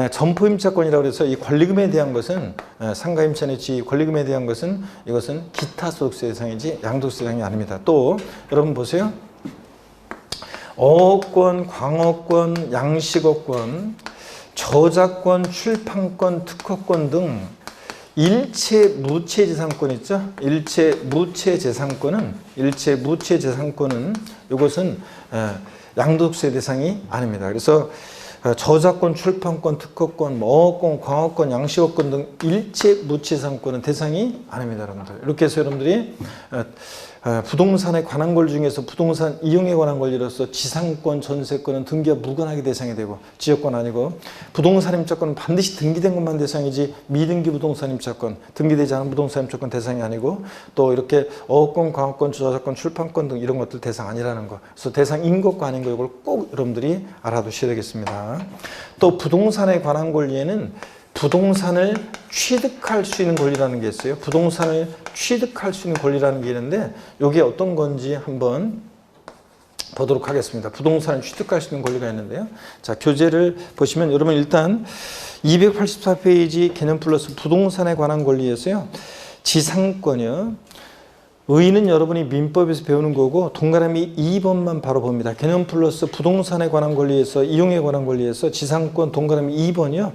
점포 임차권이라고 해서 이 권리금에 대한 것은 상가 임차인의 지위 권리금에 대한 것은 이것은 기타 소득세 대상이지 양도세 대상이 아닙니다. 또 여러분 보세요. 어업권, 광업권, 양식업권, 저작권, 출판권, 특허권 등 일체 무체재산권 있죠? 일체 무체재산권은 이것은 양도세 대상이 아닙니다. 그래서 저작권, 출판권, 특허권, 어업권, 광업권, 양식업권 등 일체 무체재산권은 대상이 아닙니다, 여러분들. 이렇게 해서 여러분들이 부동산에 관한 권 중에서 부동산 이용에 관한 권리로서 지상권, 전세권은 등기와 무관하게 대상이 되고 지역권 아니고 부동산 임차권은 반드시 등기된 것만 대상이지 미등기 부동산 임차권, 등기되지 않은 부동산 임차권 대상이 아니고 또 이렇게 어업권, 광업권, 저작권, 출판권 등 이런 것들 대상 아니라는 거. 그래서 대상인 것과 아닌 거 이걸 꼭 여러분들이 알아두셔야 되겠습니다. 또 부동산에 관한 권리에는 부동산을 취득할 수 있는 권리라는 게 있어요. 부동산을 취득할 수 있는 권리라는 게 있는데 이게 어떤 건지 한번 보도록 하겠습니다. 부동산을 취득할 수 있는 권리가 있는데요. 자, 교재를 보시면 여러분 일단 284페이지 개념 플러스 부동산에 관한 권리에서요. 지상권이요. 의의는 여러분이 민법에서 배우는 거고 동그라미 2번만 바로 봅니다. 개념 플러스 부동산에 관한 권리에서 이용에 관한 권리에서 지상권 동그라미 2번이요.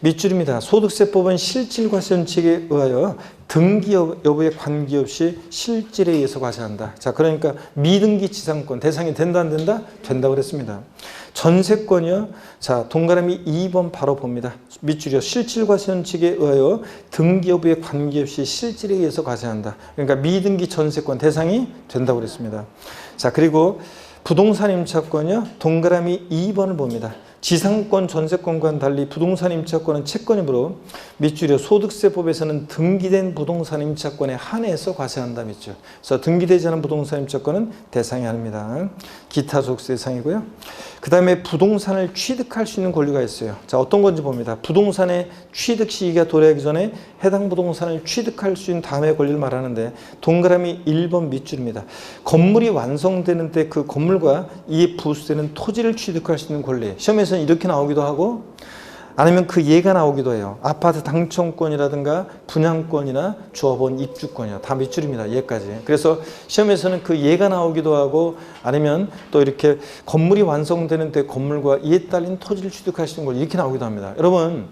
밑줄입니다. 소득세법은 실질과 현칙에 의하여 등기 여부에 관계없이 실질에 의해서 과세한다. 자, 그러니까 미등기 지상권 대상이 된다 안 된다? 된다고 그랬습니다. 전세권이요. 자, 동그라미 2번 바로 봅니다. 밑줄이요. 실질과 현칙에 의하여 등기 여부에 관계없이 실질에 의해서 과세한다. 그러니까 미등기 전세권 대상이 된다고 그랬습니다. 자, 그리고 부동산 임차권이요. 동그라미 2번을 봅니다. 지상권, 전세권과는 달리 부동산 임차권은 채권이므로 밑줄이요. 소득세법에서는 등기된 부동산 임차권에 한해서 과세한다 밑줄. 그래서 등기되지 않은 부동산 임차권은 대상이 아닙니다. 기타 소득세 대상이고요. 그 다음에 부동산을 취득할 수 있는 권리가 있어요. 자, 어떤 건지 봅니다. 부동산의 취득 시기가 도래하기 전에 해당 부동산을 취득할 수 있는 다음의 권리를 말하는데 동그라미 1번 밑줄입니다. 건물이 완성되는 때 그 건물과 이에 부수되는 토지를 취득할 수 있는 권리. 시험에서는 이렇게 나오기도 하고 아니면 그 예가 나오기도 해요. 아파트 당첨권이라든가 분양권이나 조합원 입주권이요. 다 밑줄입니다. 예까지. 그래서 시험에서는 그 예가 나오기도 하고 아니면 또 이렇게 건물이 완성되는데 건물과 이에 딸린 토지를 취득하시는 걸 이렇게 나오기도 합니다. 여러분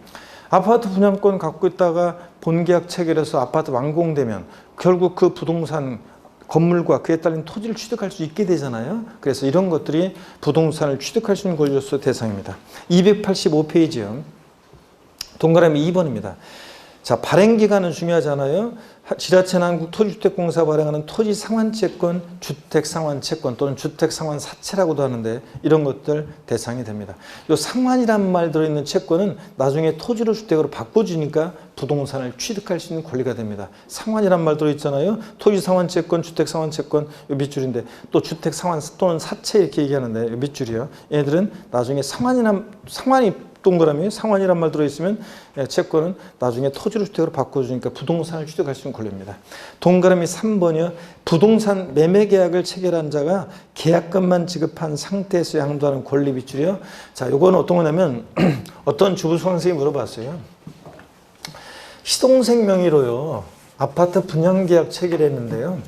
아파트 분양권 갖고 있다가 본계약 체결해서 아파트 완공되면 결국 그 부동산 건물과 그에 딸린 토지를 취득할 수 있게 되잖아요. 그래서 이런 것들이 부동산을 취득할 수 있는 권리로서 대상입니다. 285페이지요. 동그라미 2번입니다. 자, 발행기간은 중요하잖아요. 지자체나 한국토지주택공사 발행하는 토지상환채권, 주택상환채권 또는 주택상환사채라고도 하는데 이런 것들 대상이 됩니다. 이 상환이란 말 들어있는 채권은 나중에 토지를 주택으로 바꿔주니까 부동산을 취득할 수 있는 권리가 됩니다. 상환이란 말 들어있잖아요. 토지상환채권, 주택상환채권 이 밑줄인데 또 주택상환 또는 사채 이렇게 얘기하는데 이 밑줄이요. 얘들은 나중에 상환이 동그라미 상환이란 말 들어있으면 채권은 나중에 토지를 주택으로 바꿔주니까 부동산을 취득할 수 있는 권리입니다. 동그라미 3번이요. 부동산 매매 계약을 체결한 자가 계약금만 지급한 상태에서 양도하는 권리 빗줄이요. 자, 요거는 어떤 거냐면 어떤 주부 선생님이 물어봤어요. 시동생 명의로요. 아파트 분양 계약 체결했는데요.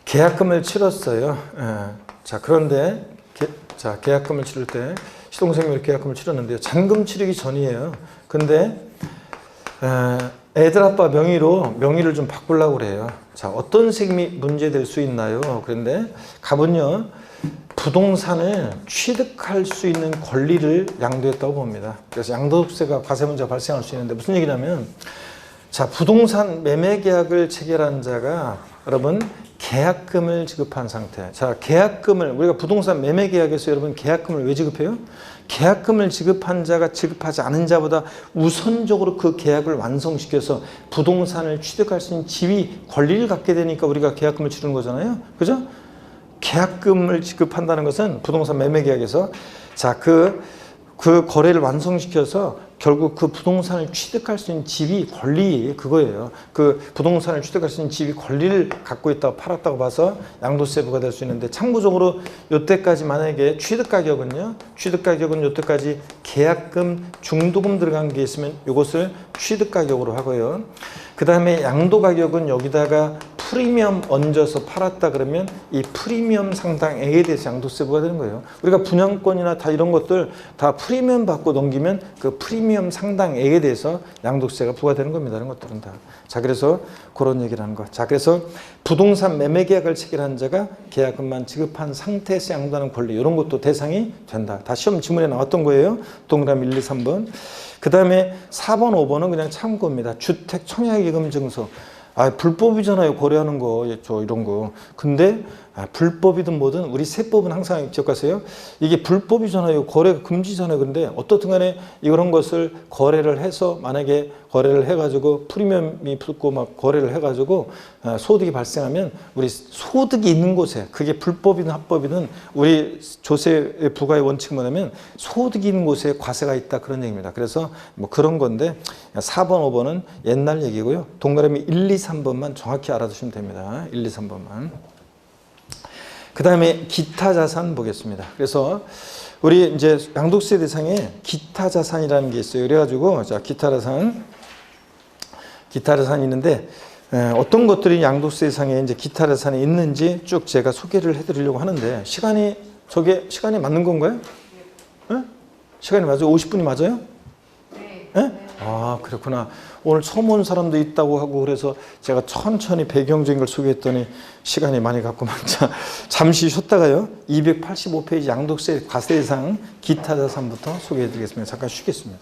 계약금을 치렀어요. 자, 그런데 계약금을 치를 때 시동생명의 계약금을 치렀는데요. 잔금 치르기 전이에요. 근데 애들 아빠 명의를 좀 바꾸려고 그래요. 자, 어떤 세금이 문제될 수 있나요? 그런데 갑은요. 부동산을 취득할 수 있는 권리를 양도했다고 봅니다. 그래서 양도세가 과세 문제가 발생할 수 있는데 무슨 얘기냐면 자, 부동산 매매 계약을 체결한 자가 여러분 계약금을 지급한 상태. 자, 계약금을 우리가 부동산 매매 계약에서 여러분 계약금을 왜 지급해요? 계약금을 지급한 자가 지급하지 않은 자보다 우선적으로 그 계약을 완성시켜서 부동산을 취득할 수 있는 지위, 권리를 갖게 되니까 우리가 계약금을 치르는 거잖아요. 그죠? 계약금을 지급한다는 것은 부동산 매매 계약에서 자, 그 거래를 완성시켜서 결국 그 부동산을 취득할 수 있는 지위, 권리 그거예요. 그 부동산을 취득할 수 있는 지위, 권리를 갖고 있다고 팔았다고 봐서 양도세 부과될 수 있는데 참고적으로 이때까지 만약에 취득가격은 이때까지 계약금, 중도금 들어간 게 있으면 이것을 취득가격으로 하고요. 그 다음에 양도가격은 여기다가 프리미엄 얹어서 팔았다 그러면 이 프리미엄 상당액에 대해서 양도세 부과되는 거예요. 우리가 분양권이나 다 이런 것들 다 프리미엄 받고 넘기면 그 프리미엄 상당액에 대해서 양도세가 부과되는 겁니다. 이런 것들은 다. 자, 그래서 그런 얘기를 하는 거. 자, 그래서 부동산 매매 계약을 체결한 자가 계약금만 지급한 상태에서 양도하는 권리 이런 것도 대상이 된다. 다 시험 지문에 나왔던 거예요. 동그라미 1, 2, 3번. 그 다음에 4번, 5번은 그냥 참고입니다. 주택 청약예금 증서. 불법이잖아요. 거래하는 거, 이런 거. 근데 불법이든 뭐든 우리 세법은 항상 기억하세요. 이게 불법이잖아요. 거래가 금지잖아요. 근데 어떻든 간에 이런 것을 거래를 해서 만약에 거래를 해가지고 프리미엄이 붙고 막 거래를 해가지고 소득이 발생하면 우리 소득이 있는 곳에 그게 불법이든 합법이든 우리 조세 부과의 원칙은 뭐냐면 소득이 있는 곳에 과세가 있다 그런 얘기입니다. 그래서 뭐 그런 건데 4번, 5번은 옛날 얘기고요. 동그라미 1, 2, 3번만 정확히 알아두시면 됩니다. 1, 2, 3번만. 그 다음에 기타 자산 보겠습니다. 그래서 우리 이제 양도세 대상에 기타 자산이라는 게 있어요. 그래가지고 자, 기타 자산이 있는데 어떤 것들이 양도세 대상에 이제 기타 자산이 있는지 쭉 제가 소개를 해드리려고 하는데 시간이 맞는 건가요? 네? 시간이 맞아요? 50분이 맞아요? 네? 아, 그렇구나. 오늘 처음 온 사람도 있다고 하고 그래서 제가 천천히 배경적인 걸 소개했더니 시간이 많이 갔구만. 잠시 쉬었다가요. 285페이지 양도세 과세 대상 기타 자산부터 소개해 드리겠습니다. 잠깐 쉬겠습니다.